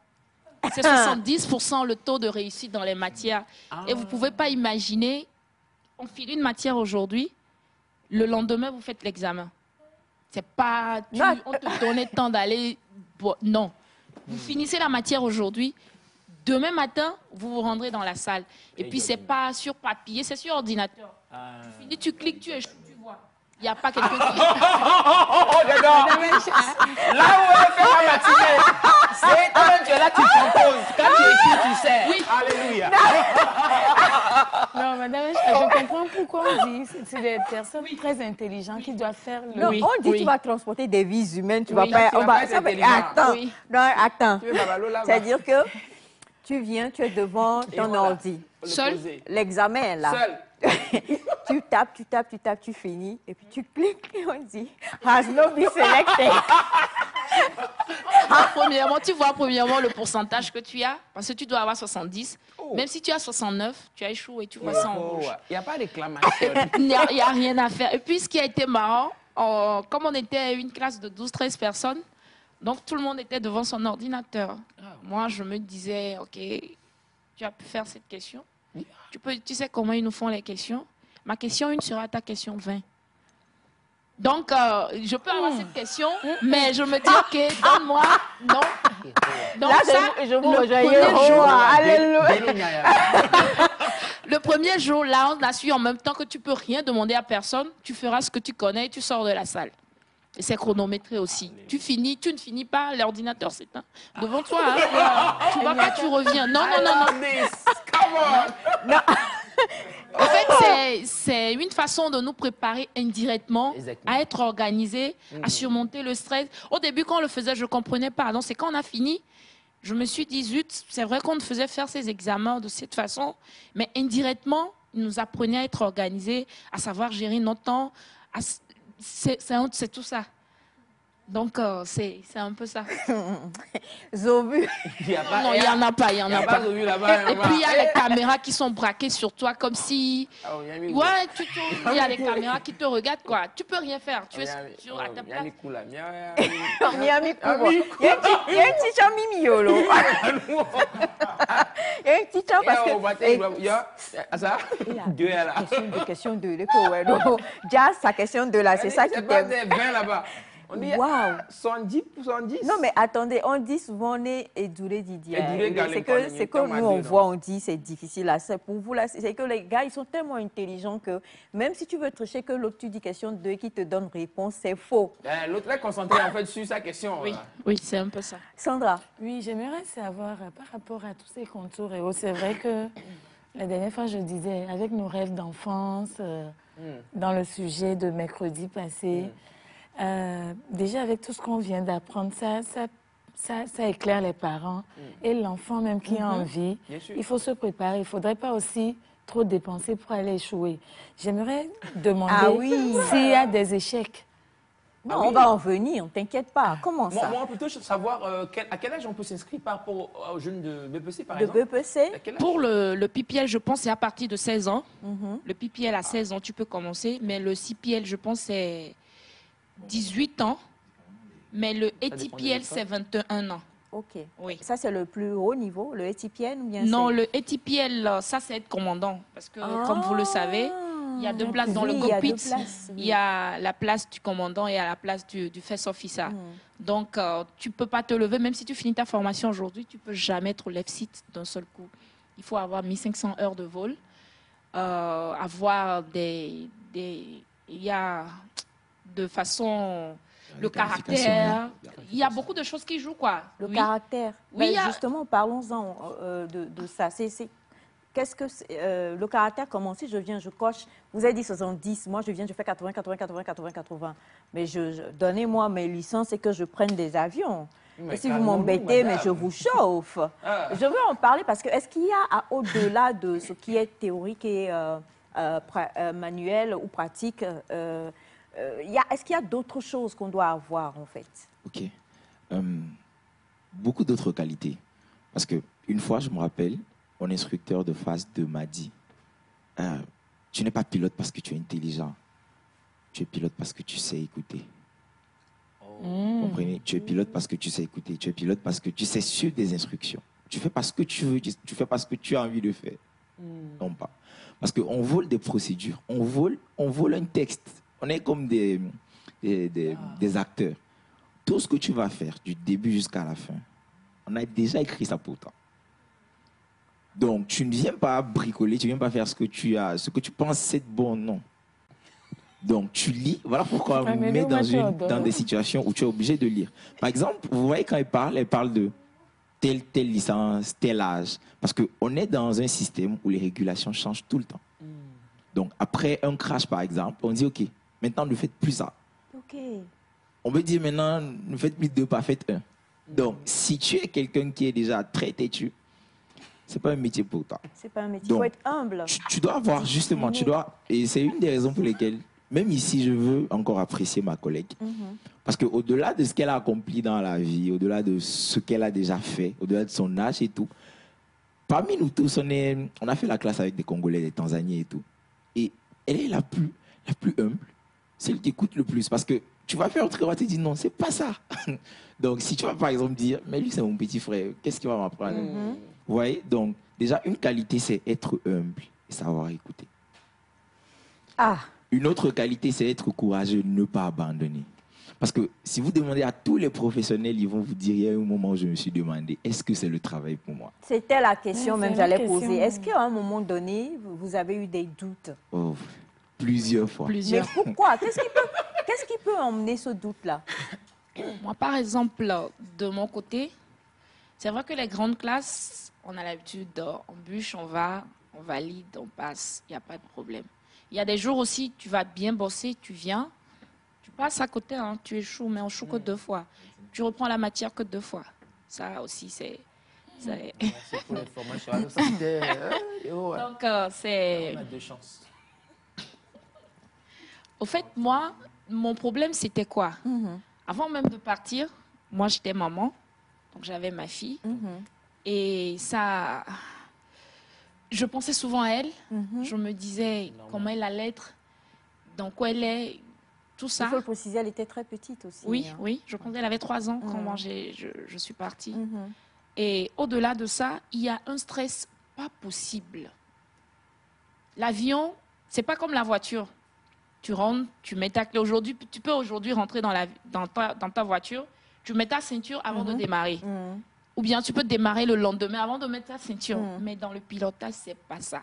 C'est 70% le taux de réussite dans les matières. Et vous ne pouvez pas imaginer, on file une matière aujourd'hui, le lendemain, vous faites l'examen. C'est pas... on te donnait le temps d'aller... Non. Vous finissez la matière aujourd'hui, demain matin, vous vous rendrez dans la salle. Et puis, ce n'est pas sur papier, c'est sur ordinateur. Tu finis, tu cliques, tu échoues, tu vois. Il n'y a pas quelqu'un qui... J'adore. Là où elle fait la matinée, c'est quand tu es là, tu composes. Quand tu écris, tu sais. Oui. Alléluia. Non, madame, je comprends pourquoi on dit que c'est des personnes très intelligentes qui doivent faire le... Non, on dit que tu vas transporter des vies humaines, tu vas pas... Attends, attends. C'est-à-dire que tu viens, tu es devant ton ordi. Seul. L'examen est là. Seul. Tu tapes, tu finis, et puis tu cliques et on dit « Has not been selected ». Premièrement, tu vois le pourcentage que tu as, parce que tu dois avoir 70. Même si tu as 69, tu as échoué, tu vois ça en rouge. Il n'y a pas de réclamation. Il n'y a rien à faire. Et puis, ce qui a été marrant, comme on était une classe de 12-13 personnes, donc tout le monde était devant son ordinateur. Moi, je me disais, OK, tu as pu faire cette question. Tu sais comment ils nous font les questions? Ma question 1 sera ta question 20. Donc, je peux avoir cette question, mais je me dis, OK, donne-moi, non. Donc, là, je vous rejoins. Alléluia. Le premier jour, là, on a su en même temps que tu ne peux rien demander à personne. Tu feras ce que tu connais et tu sors de la salle. Et c'est chronométré aussi. Tu ne finis pas, l'ordinateur s'éteint. Devant toi, hein, tu vas pas, tu reviens. Non. En fait, c'est une façon de nous préparer indirectement à être organisés, à surmonter le stress. Au début, quand on le faisait, je ne comprenais pas. Donc, c'est quand on a fini, je me suis dit, zut, c'est vrai qu'on faisait faire ces examens de cette façon, mais indirectement, ils nous apprenaient à être organisés, à savoir gérer notre temps. C'est tout ça. Donc, c'est un peu ça. Zobu. Non, il n'y en a pas. Zobu là-bas. Et puis, il y a les caméras qui sont braquées sur toi comme si... Ouais, il y a les caméras qui te regardent, quoi. Tu peux rien faire. Tu es à ta place. Il y a un petit chat mimi, yolo. Il y a un petit temps parce Ça, Dieu est là. question de l'écho, ouais. Déjà, sa question de là, c'est ça qui t'aime. C'est pas t'aime. des 20 là-bas. On dit Waouh. 110 pour 110. Non, mais attendez, on dit souvent on est Edoulé Didier. C'est que nous, on voit, on dit c'est difficile. Là. Pour vous, là, c'est que les gars, ils sont tellement intelligents que même si tu veux tricher que l'autre, tu dis question 2 qui te donne réponse, c'est faux. L'autre est concentré en fait sur sa question. Oui, oui, c'est un peu ça. Sandra. Oui, j'aimerais savoir par rapport à tous ces contours et autres. C'est vrai que la dernière fois, je disais, avec nos rêves d'enfance, dans le sujet de mercredi passé, déjà avec tout ce qu'on vient d'apprendre, ça éclaire les parents et l'enfant même qui a envie. Il faut se préparer. Il ne faudrait pas aussi trop dépenser pour aller échouer. J'aimerais demander s'il y a des échecs. Non, on va en venir, t'inquiète pas. Comment ça? Moi, plutôt savoir à quel âge on peut s'inscrire par rapport aux jeunes de BPC, par de exemple. BPC? Pour le PPL, je pense c'est à partir de 16 ans. Le PPL à 16 ans, tu peux commencer. Mais le CPL, je pense, c'est 18 ans. Mais le ETPL, c'est 21 ans. Ok. Oui. Ça, c'est le plus haut niveau, le ETPN ou bien Non, le ETPL, ça, c'est être commandant. Parce que, comme vous le savez, il y a deux places dans le cockpit. Il y a la place du commandant et la place du first officer. Donc, tu ne peux pas te lever. Même si tu finis ta formation aujourd'hui, tu ne peux jamais te lever site d'un seul coup. Il faut avoir 1500 heures de vol. Avoir il y a de façon... Le caractère, il y a beaucoup de choses qui jouent, quoi. Le caractère. Oui, justement, parlons-en de ça. Qu'est-ce que le caractère, comment si je coche, vous avez dit 70, moi je fais 80, 80, 80, 80, 80. Mais donnez-moi mes licences et que je prenne des avions. Et si vous m'embêtez, mais je vous chauffe. Je veux en parler parce que est-ce qu'il y a, au-delà de ce qui est théorique et manuel ou pratique, est-ce qu'il y a d'autres choses qu'on doit avoir, en fait? Ok. Beaucoup d'autres qualités. Parce qu'une fois, je me rappelle, mon instructeur de phase 2 m'a dit tu n'es pas pilote parce que tu es intelligent. Tu es pilote parce que tu sais écouter. Vous comprenez? Tu es pilote parce que tu sais écouter. Tu es pilote parce que tu sais suivre des instructions. Tu fais pas ce que tu veux, tu fais pas ce que tu as envie de faire. Non pas. Parce qu'on vole des procédures, on vole un texte. On est comme des acteurs. Tout ce que tu vas faire, du début jusqu'à la fin, on a déjà écrit ça pour toi. Donc, tu ne viens pas bricoler, tu ne viens pas faire ce que tu penses être bon, non. Donc, tu lis. Voilà pourquoi on met dans des situations où tu es obligé de lire. Par exemple, vous voyez quand elle parle de telle licence, tel âge. Parce qu'on est dans un système où les régulations changent tout le temps. Donc, après un crash, par exemple, on dit, OK, maintenant, ne faites plus ça. OK. On veut dire maintenant, ne faites plus 2 pas, faites 1. Donc, si tu es quelqu'un qui est déjà très têtu, ce n'est pas un métier pour toi. C'est pas un métier, il faut être humble. Tu dois avoir, justement, et c'est une des raisons pour lesquelles, même ici, je veux encore apprécier ma collègue. Parce qu'au-delà de ce qu'elle a accompli dans la vie, au-delà de ce qu'elle a déjà fait, au-delà de son âge et tout, parmi nous tous, on a fait la classe avec des Congolais, des Tanzaniens et tout. Et elle est la plus humble, celle qui écoute le plus. Parce que tu vas faire un truc, on va te dire non, c'est pas ça. Donc, si tu vas par exemple dire, mais lui, c'est mon petit frère, qu'est-ce qu'il va m'apprendre? Vous voyez? Donc, déjà, une qualité, c'est être humble et savoir écouter. Une autre qualité, c'est être courageux, ne pas abandonner. Parce que si vous demandez à tous les professionnels, ils vont vous dire, il y a un moment où je me suis demandé, est-ce que c'est le travail pour moi? C'était la question même que j'allais poser. Est-ce qu'à un moment donné, vous avez eu des doutes? Plusieurs fois. Mais pourquoi? Qu'est-ce qui peut emmener ce doute-là? Moi, par exemple, de mon côté, c'est vrai que les grandes classes, on a l'habitude, on bûche, on valide, on passe, il n'y a pas de problème. Il y a des jours aussi, tu vas bien bosser, tu viens, tu passes à côté, hein, tu échoues, mais on échoue que 2 fois. Tu reprends la matière que 2 fois. Ça aussi, c'est... C'est pour les formations. Donc, c'est... On a 2 chances. Au fait, moi, mon problème, c'était quoi? Avant même de partir, moi, j'étais maman, donc j'avais ma fille. Et ça... Je pensais souvent à elle. Je me disais comment elle allait être, dans quoi elle est, tout ça. Il faut le préciser, elle était très petite aussi. Oui, oui. Je pensais qu'elle avait 3 ans quand je suis partie. Et au-delà de ça, il y a un stress pas possible. L'avion, c'est pas comme la voiture. Tu rentres, tu mets ta clé. Aujourd'hui, tu peux aujourd'hui rentrer dans ta voiture, tu mets ta ceinture avant de démarrer. Ou bien tu peux démarrer le lendemain avant de mettre ta ceinture. Mais dans le pilotage, c'est pas ça.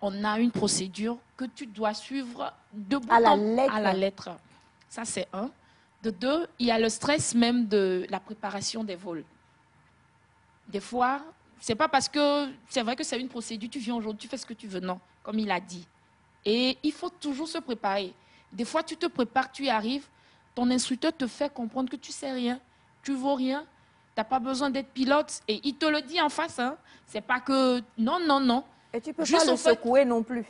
On a une procédure que tu dois suivre de bout à la lettre. Ça, c'est un. De deux, il y a le stress même de la préparation des vols. Des fois, c'est pas parce que c'est vrai que c'est une procédure, tu viens aujourd'hui, tu fais ce que tu veux, non, comme il a dit. Et il faut toujours se préparer. Des fois, tu te prépares, tu y arrives, ton instructeur te fait comprendre que tu sais rien, tu vaux rien, tu n'as pas besoin d'être pilote. Et il te le dit en face, hein. C'est pas que non, non, non. Et tu peux pas le secouer non plus.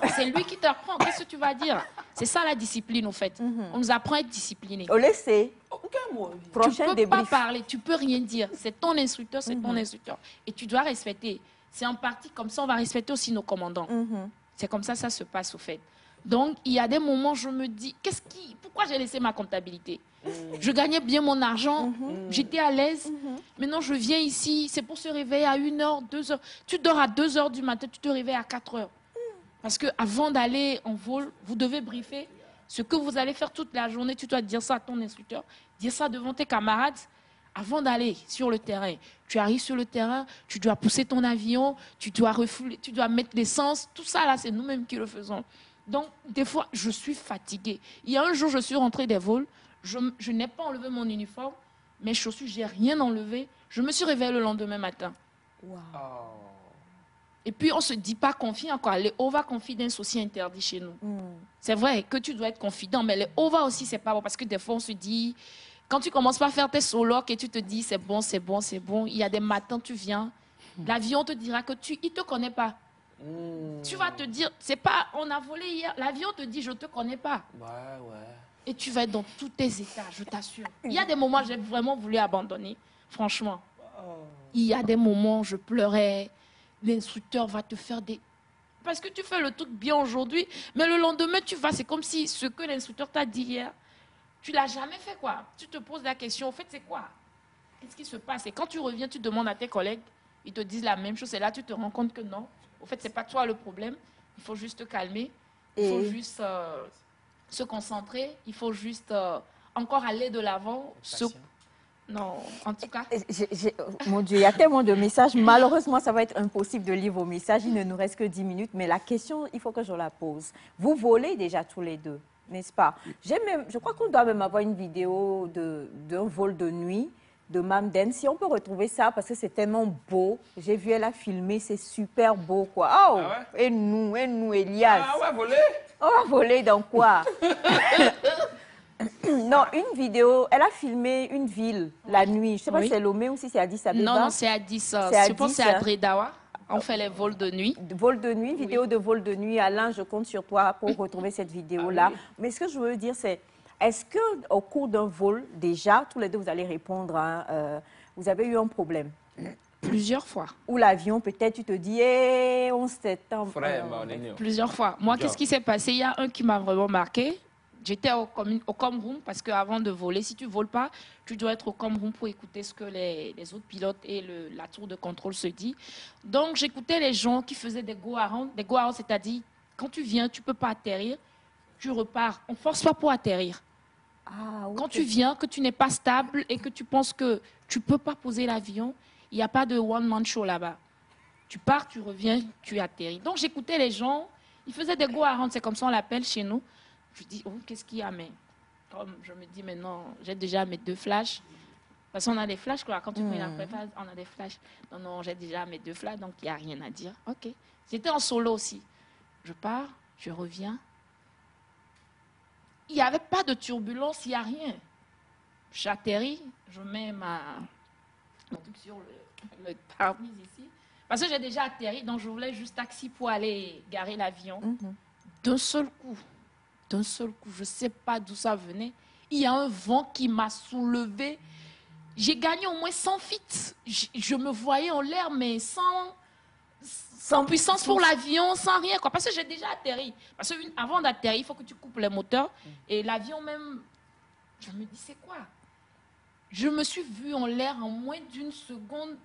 C'est lui qui t'apprend. Qu'est-ce que tu vas dire? C'est ça la discipline, au fait. On nous apprend à être discipliné. Au laisser. Tu ne peux pas parler, tu ne peux rien dire. C'est ton instructeur, c'est ton instructeur. Et tu dois respecter. C'est en partie comme ça, on va respecter aussi nos commandants. C'est comme ça se passe, au fait. Donc, il y a des moments, je me dis, pourquoi j'ai laissé ma comptabilité? Je gagnais bien mon argent, j'étais à l'aise. Maintenant, je viens ici, c'est pour se réveiller à 1h, 2h. Tu dors à 2h du matin, tu te réveilles à 4h. Parce qu'avant d'aller en vol, vous devez briefer ce que vous allez faire toute la journée. Tu dois dire ça à ton instructeur, dire ça devant tes camarades avant d'aller sur le terrain. Tu arrives sur le terrain, tu dois pousser ton avion, tu dois refouler, tu dois mettre l'essence. Tout ça, là, c'est nous-mêmes qui le faisons. Donc, des fois, je suis fatiguée. Il y a un jour, je suis rentrée des vols, je n'ai pas enlevé mon uniforme, mes chaussures, je n'ai rien enlevé. Je me suis réveillée le lendemain matin. Wow. Et puis, on ne se dit pas confiant encore. Les over confidence aussi interdit chez nous. C'est vrai que tu dois être confident, mais les over aussi, c'est pas bon. Parce que des fois, on se dit, quand tu commences pas à faire tes solos et tu te dis, c'est bon, c'est bon, c'est bon. Il y a des matins, tu viens. L'avion te dira que il te connaît pas. Tu vas te dire, c'est pas, on a volé hier. L'avion te dit, je te connais pas. Et tu vas être dans tous tes états, je t'assure. Il y a des moments, j'ai vraiment voulu abandonner. Franchement. Il y a des moments, je pleurais. L'instructeur va te faire des... Parce que tu fais le truc bien aujourd'hui, mais le lendemain, tu vas, c'est comme si ce que l'instructeur t'a dit hier, tu ne l'as jamais fait, quoi. Tu te poses la question, au fait, c'est quoi? Qu'est-ce qui se passe? Et quand tu reviens, tu demandes à tes collègues, ils te disent la même chose, et là, tu te rends compte que non. Au fait, ce n'est pas toi le problème. Il faut juste te calmer. Il faut juste se concentrer. Il faut juste encore aller de l'avant. Non, en tout cas. Mon Dieu, il y a tellement de messages. Malheureusement, ça va être impossible de lire vos messages. Il ne nous reste que 10 minutes. Mais la question, il faut que je la pose. Vous volez déjà tous les deux, n'est-ce pas? Je crois qu'on doit même avoir une vidéo d'un vol de nuit de Mam Den. Si on peut retrouver ça, parce que c'est tellement beau. J'ai vu, elle a filmé, c'est super beau, quoi. Oh, ah ouais? Et nous, Elias. Ah, on va voler? On va voler dans quoi? Non, une vidéo, elle a filmé une ville la nuit. Je ne sais pas si c'est Lomé ou si c'est Addis Abeba. Non, c'est Addis. Je pense que c'est à Dredawa. On fait les vols de nuit. Vol de nuit, vidéo de vol de nuit. Alain, je compte sur toi pour retrouver cette vidéo-là. Mais ce que je veux dire, c'est, est-ce qu'au cours d'un vol, déjà, tous les deux, vous allez répondre, vous avez eu un problème? Plusieurs fois. Ou l'avion, peut-être, tu te dis, hey, on s'étend. Plusieurs fois. Moi, qu'est-ce qui s'est passé? Il y a un qui m'a vraiment marqué. J'étais au com room parce qu'avant de voler, si tu ne voles pas, tu dois être au com room pour écouter ce que les autres pilotes et la tour de contrôle se dit. Donc, j'écoutais les gens qui faisaient des go-around. Des go-around, c'est-à-dire, quand tu viens, tu ne peux pas atterrir, tu repars. On ne force pas pour atterrir. Ah, okay. Quand tu viens, que tu n'es pas stable et que tu penses que tu ne peux pas poser l'avion, il n'y a pas de one-man show là-bas. Tu pars, tu reviens, tu atterris. Donc, j'écoutais les gens. Ils faisaient des go-around, c'est comme ça on l'appelle chez nous. Je dis, oh, qu'est-ce qu'il y a? Mais comme je me dis, mais non, j'ai déjà mes 2 flashs. Parce qu'on a des flashs, quoi. Quand tu fais la prépa, on a des flashs. Non, non, j'ai déjà mes 2 flashs, donc il n'y a rien à dire. OK. J'étais en solo aussi. Je pars, je reviens. Il n'y avait pas de turbulence, il n'y a rien. J'atterris, je mets mon truc sur le pare-brise ici. Parce que j'ai déjà atterri, donc je voulais juste taxi pour aller garer l'avion. D'un seul coup, je ne sais pas d'où ça venait. Il y a un vent qui m'a soulevé. J'ai gagné au moins 100 feet. Je me voyais en l'air, mais sans puissance pour l'avion, sans rien, quoi. Parce que j'ai déjà atterri. Parce qu'avant d'atterrir, il faut que tu coupes les moteurs. Et l'avion même, je me dis, c'est quoi? Je me suis vue en l'air en moins d'une seconde.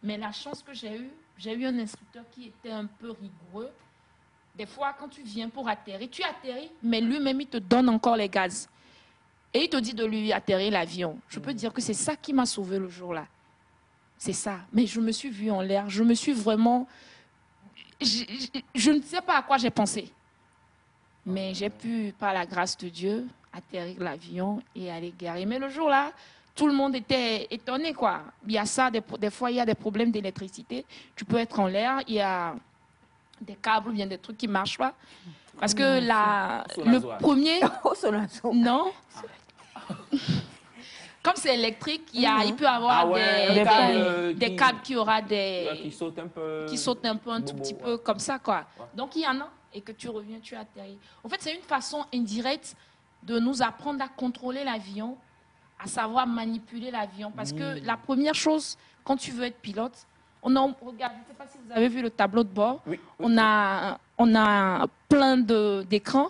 Mais la chance que j'ai eu un instructeur qui était un peu rigoureux. Des fois, quand tu viens pour atterrir, tu atterris, mais lui-même, il te donne encore les gaz. Et il te dit de lui atterrir l'avion. Je peux dire que c'est ça qui m'a sauvé le jour-là. C'est ça. Mais je me suis vue en l'air. Je me suis vraiment... Je ne sais pas à quoi j'ai pensé. Mais j'ai pu, par la grâce de Dieu, atterrir l'avion et aller garer. Mais le jour-là, tout le monde était étonné, quoi. Il y a ça, des fois, il y a des problèmes d'électricité. Tu peux être en l'air, il y a des câbles ou bien des trucs qui ne marchent pas. Parce que le premier... Non. Comme c'est électrique, il peut y avoir des câbles qui sautent un peu, un tout petit peu comme ça, quoi. Donc, il y en a, et que tu reviens, tu atterris. En fait, c'est une façon indirecte de nous apprendre à contrôler l'avion, à savoir manipuler l'avion. Parce que la première chose, quand tu veux être pilote, regarde, je ne sais pas si vous avez vu le tableau de bord, on a plein d'écrans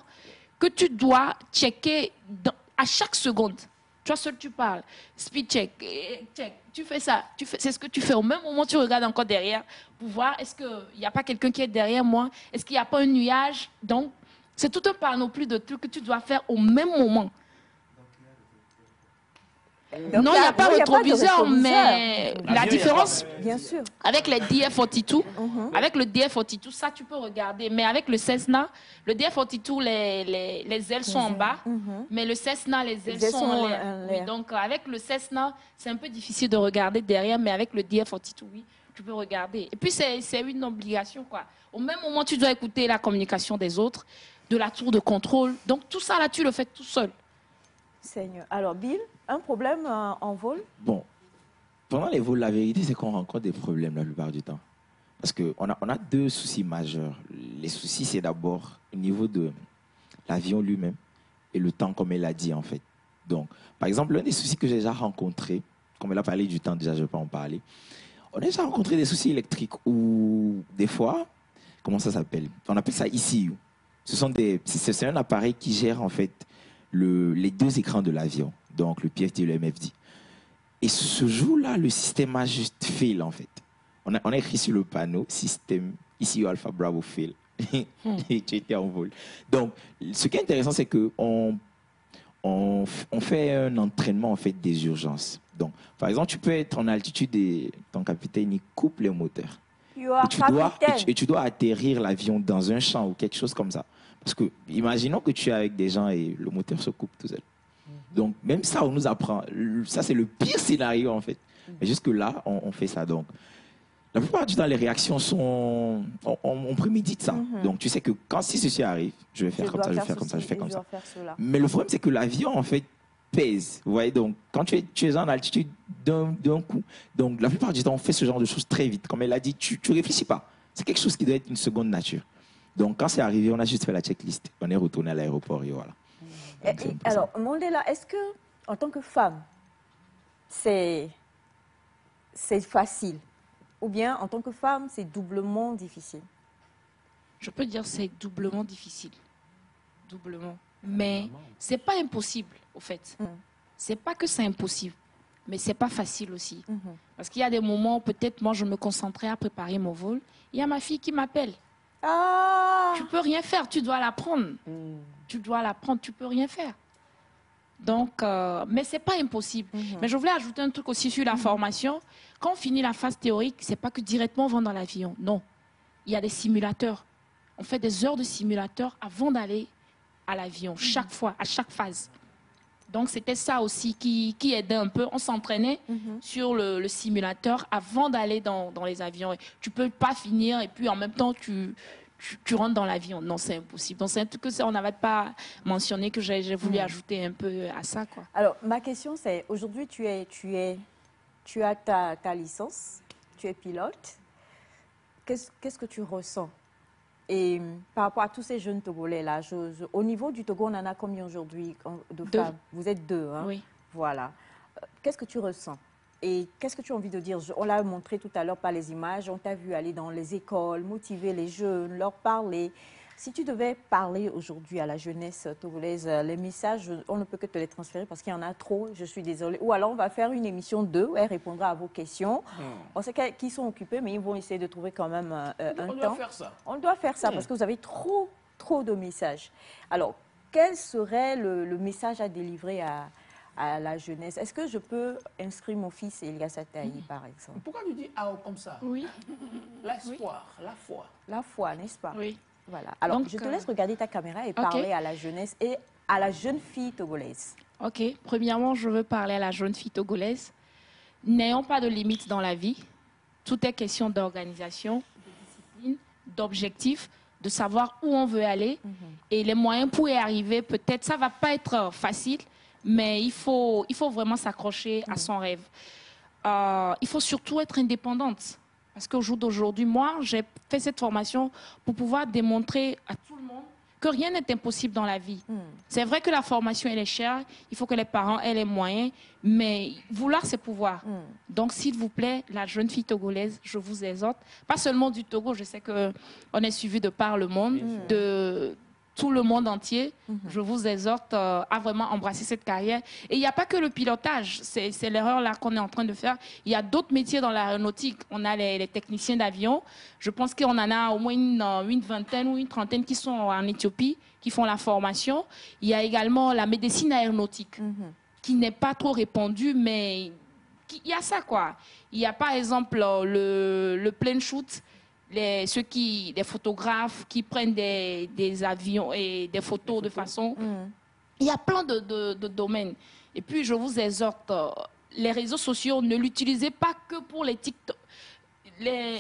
que tu dois checker à chaque seconde. Toi seul, tu parles. Speed check, check. Tu fais ça. C'est ce que tu fais. Au même moment, tu regardes encore derrière pour voir est-ce qu'il n'y a pas quelqu'un qui est derrière moi. Est-ce qu'il n'y a pas un nuage. Donc, c'est tout un panoplie de trucs que tu dois faire au même moment. Donc, non, il n'y a pas de rétroviseur, mais la différence, bien sûr, avec les DF-42, avec le DF-42, ça tu peux regarder, mais avec le Cessna, le DF-42, les ailes sont en bas, mais le Cessna, les ailes sont en l'air. Oui, donc avec le Cessna, c'est un peu difficile de regarder derrière, mais avec le DF-42, oui, tu peux regarder. Et puis c'est une obligation, quoi. Au même moment, tu dois écouter la communication des autres, de la tour de contrôle, donc tout ça là, tu le fais tout seul. Seigneur. Alors, Bill, un problème en vol? Bon, pendant les vols, la vérité, c'est qu'on rencontre des problèmes la plupart du temps. Parce qu'on a deux soucis majeurs. Les soucis, c'est d'abord au niveau de l'avion lui-même et le temps, comme elle a dit, en fait. Donc, par exemple, l'un des soucis que j'ai déjà rencontrés, comme elle a parlé du temps, déjà, je ne vais pas en parler. On a déjà rencontré des soucis électriques où, des fois, comment ça s'appelle? On appelle ça ECU. C'est un appareil qui gère, en fait, les deux écrans de l'avion, donc le PFD et le MFD. Et ce jour-là, le système a juste fail, en fait. On a écrit sur le panneau, système ECU Alpha Bravo fail. Et tu étais en vol. Donc, ce qui est intéressant, c'est qu'on fait un entraînement, en fait, des urgences. Donc, par exemple, tu peux être en altitude et ton capitaine, il coupe les moteurs. Et tu dois atterrir l'avion dans un champ ou quelque chose comme ça. Parce que, imaginons que tu es avec des gens et le moteur se coupe tout seul. Donc, même ça, on nous apprend. Ça, c'est le pire scénario, en fait. Mais jusque-là, on fait ça. Donc, la plupart du temps, les réactions sont... On prémédite ça. Donc, tu sais que si ceci arrive, je vais faire comme ça, je vais faire comme ça, je vais faire comme ça. Mais le problème, c'est que l'avion, en fait, pèse. Vous voyez, donc, quand tu es en altitude d'un coup, donc, la plupart du temps, on fait ce genre de choses très vite. Comme elle a dit, tu ne réfléchis pas. C'est quelque chose qui doit être une seconde nature. Donc, quand c'est arrivé, on a juste fait la checklist. On est retourné à l'aéroport et voilà. Alors, Mandela, est-ce que, en tant que femme, c'est facile? Ou bien, en tant que femme, c'est doublement difficile? Je peux dire que c'est doublement difficile. Doublement. Mais ce n'est pas impossible, au fait. Ce n'est pas que c'est impossible, mais ce n'est pas facile aussi. Parce qu'il y a des moments où peut-être moi, je me concentrais à préparer mon vol. Il y a ma fille qui m'appelle. Ah. Tu peux rien faire, tu dois l'apprendre. Tu dois l'apprendre, tu peux rien faire. Donc, mais c'est pas impossible. Mais je voulais ajouter un truc aussi sur la formation. Quand on finit la phase théorique, c'est pas que directement on va dans l'avion. Non, il y a des simulateurs. On fait des heures de simulateurs avant d'aller à l'avion, chaque fois, à chaque phase. Donc, c'était ça aussi qui aidait un peu. On s'entraînait sur le simulateur avant d'aller dans les avions. Et tu peux pas finir et puis en même temps, tu rentres dans l'avion. Non, c'est impossible. Donc, c'est un truc que on n'avait pas mentionné, que j'ai voulu ajouter un peu à ça, quoi. Alors, ma question, c'est, aujourd'hui, tu as ta licence, tu es pilote. Qu'est-ce que tu ressens? Et par rapport à tous ces jeunes Togolais-là, au niveau du Togo, on en a combien aujourd'hui de femmes? Vous êtes deux, hein? Oui. Voilà. Qu'est-ce que tu ressens? Et qu'est-ce que tu as envie de dire? On l'a montré tout à l'heure par les images, on t'a vu aller dans les écoles, motiver les jeunes, leur parler. Si tu devais parler aujourd'hui à la jeunesse togolaise, les messages, on ne peut que te les transférer parce qu'il y en a trop, je suis désolée. Ou alors on va faire une émission 2 où elle répondra à vos questions. On sait qu'ils sont occupés, mais ils vont essayer de trouver quand même un On temps. doit faire ça. On doit faire ça parce que vous avez trop de messages. Alors, quel serait le message à délivrer à la jeunesse? Est-ce que je peux inscrire mon fils Elias Ataï, par exemple? Pourquoi tu dis ah comme ça? Oui. L'espoir, la foi. La foi, n'est-ce pas? Oui. Voilà. Alors, Donc, je te laisse regarder ta caméra et parler à la jeunesse et à la jeune fille togolaise. Ok. Premièrement, je veux parler à la jeune fille togolaise. N'ayons pas de limites dans la vie. Tout est question d'organisation, de discipline, d'objectif, de savoir où on veut aller. Et les moyens pour y arriver, peut-être, ça ne va pas être facile, mais il faut vraiment s'accrocher à son rêve. Il faut surtout être indépendante. Parce qu'au jour d'aujourd'hui, moi, j'ai fait cette formation pour pouvoir démontrer à tout le monde que rien n'est impossible dans la vie. C'est vrai que la formation, elle est chère. Il faut que les parents aient les moyens. Mais vouloir, c'est pouvoir. Donc, s'il vous plaît, la jeune fille togolaise, je vous exhorte. Pas seulement du Togo, je sais qu'on est suivi de par le monde, de tout le monde entier. Je vous exhorte à vraiment embrasser cette carrière. Et il n'y a pas que le pilotage. C'est l'erreur là qu'on est en train de faire. Il y a d'autres métiers dans l'aéronautique. On a les techniciens d'avion. Je pense qu'on en a au moins une vingtaine ou une trentaine qui sont en Éthiopie, qui font la formation. Il y a également la médecine aéronautique, qui n'est pas trop répandue, mais il y a ça, quoi. Il y a par exemple le plane shoot. Les photographes qui prennent des avions et des photos de façon... Il y a plein de domaines. Et puis, je vous exhorte, les réseaux sociaux, ne l'utilisez pas que pour les TikTok.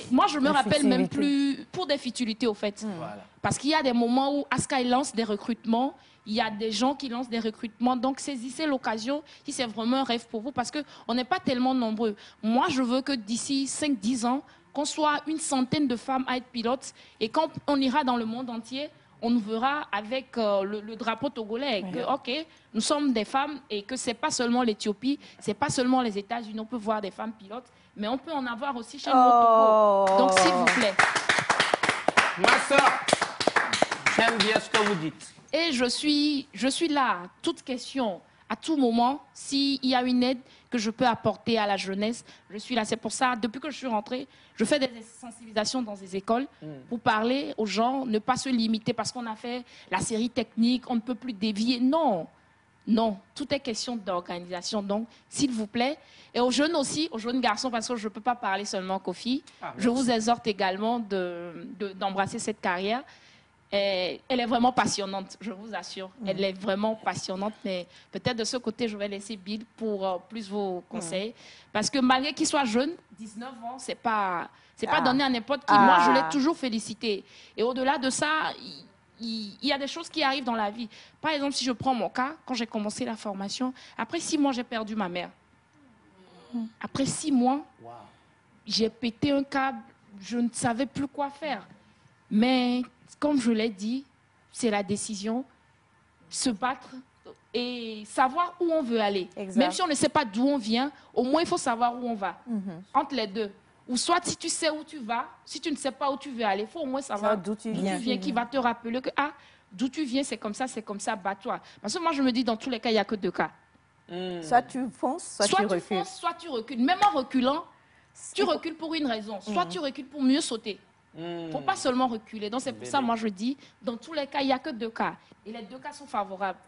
Moi, je me rappelle même plus pour des futilités, au fait. Voilà. Parce qu'il y a des moments où Aska lance des recrutements. Il y a des gens qui lancent des recrutements. Donc, saisissez l'occasion si c'est vraiment un rêve pour vous. Parce qu'on n'est pas tellement nombreux. Moi, je veux que d'ici 5-10 ans, qu'on soit une centaine de femmes à être pilotes. Et quand on ira dans le monde entier, on nous verra avec le drapeau togolais. Que, OK, nous sommes des femmes et que ce n'est pas seulement l'Éthiopie, ce n'est pas seulement les États-Unis. On peut voir des femmes pilotes, mais on peut en avoir aussi chez nous au Togo. Donc, s'il vous plaît. Ma soeur, j'aime bien ce que vous dites. Et je suis là, toute question, à tout moment, s'il y a une aide que je peux apporter à la jeunesse, je suis là. C'est pour ça, depuis que je suis rentrée, je fais des sensibilisations dans des écoles pour parler aux gens, ne pas se limiter parce qu'on a fait la série technique, on ne peut plus dévier. Non, non, tout est question d'organisation. Donc, s'il vous plaît, et aux jeunes aussi, aux jeunes garçons, parce que je ne peux pas parler seulement qu'aux filles, je vous exhorte également d'embrasser cette carrière. Et elle est vraiment passionnante, je vous assure. Elle est vraiment passionnante, mais peut-être de ce côté, je vais laisser Bill pour plus vos conseils. Parce que malgré qu'il soit jeune, 19 ans, c'est pas donné à n'importe qui. Moi, je l'ai toujours félicité. Et au-delà de ça, il y a des choses qui arrivent dans la vie. Par exemple, si je prends mon cas, quand j'ai commencé la formation, après 6 mois, j'ai perdu ma mère. Après 6 mois, j'ai pété un câble, je ne savais plus quoi faire. Mais comme je l'ai dit, c'est la décision, se battre et savoir où on veut aller. Exact. Même si on ne sait pas d'où on vient, au moins il faut savoir où on va. Entre les deux. Ou soit si tu sais où tu vas, si tu ne sais pas où tu veux aller, il faut au moins savoir d'où tu viens. qui va te rappeler que d'où tu viens, c'est comme ça, bats-toi. Parce que moi je me dis, dans tous les cas, il n'y a que 2 cas. Soit tu fonces, soit tu recules. Fonces, soit tu recules. Même en reculant, tu recules pour une raison. Soit tu recules pour mieux sauter. Il ne faut pas seulement reculer. Donc, c'est pour ça, moi, je dis, dans tous les cas, il n'y a que 2 cas. Et les 2 cas sont favorables.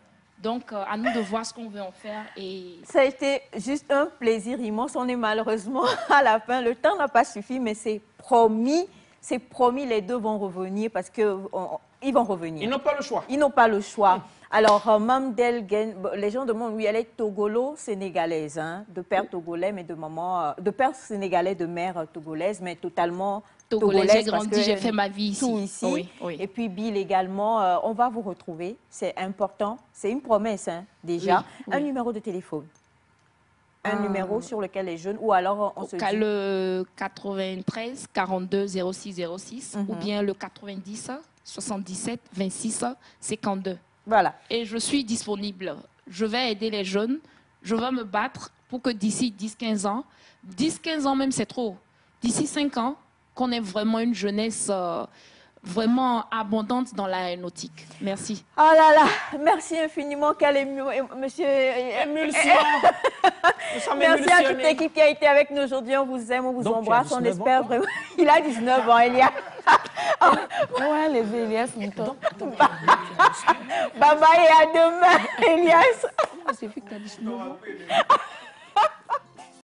Donc, à nous de voir ce qu'on veut en faire. Et... Ça a été juste un plaisir immense. On est malheureusement à la fin. Le temps n'a pas suffi, mais c'est promis. C'est promis, les 2 vont revenir parce qu'ils vont revenir. Ils n'ont pas le choix. Ils n'ont pas le choix. Alors, Mme Delgen, les gens demandent, oui, elle est togolo-sénégalaise, hein, de père togolais, mais de père sénégalais, de mère togolaise, mais totalement togolaise. J'ai grandi, j'ai fait ma vie ici. Tout ici. Oui, oui. Et puis Bill également, on va vous retrouver, c'est important, c'est une promesse hein, déjà. Oui, un numéro de téléphone, un numéro sur lequel les jeunes, ou alors on se dit... Le 93 42 06 06 ou bien le 90 77 26 52. Voilà. Et je suis disponible. Je vais aider les jeunes. Je vais me battre pour que d'ici 10-15 ans, 10-15 ans même c'est trop, d'ici 5 ans, qu'on ait vraiment une jeunesse vraiment abondante dans l'aéronautique. Merci. Oh là là, merci infiniment, monsieur. Émulsion. Nous sommes Merci à toute émulsionnés. l'équipe qui a été avec nous aujourd'hui. On vous aime, on vous Donc, embrasse, tu as on 19 espère ans, vraiment. Il a 19 ans, Elias. Ouais, les Elias sont top. Bye bye et à demain, Elias. J'ai vu que tu as 19 ans.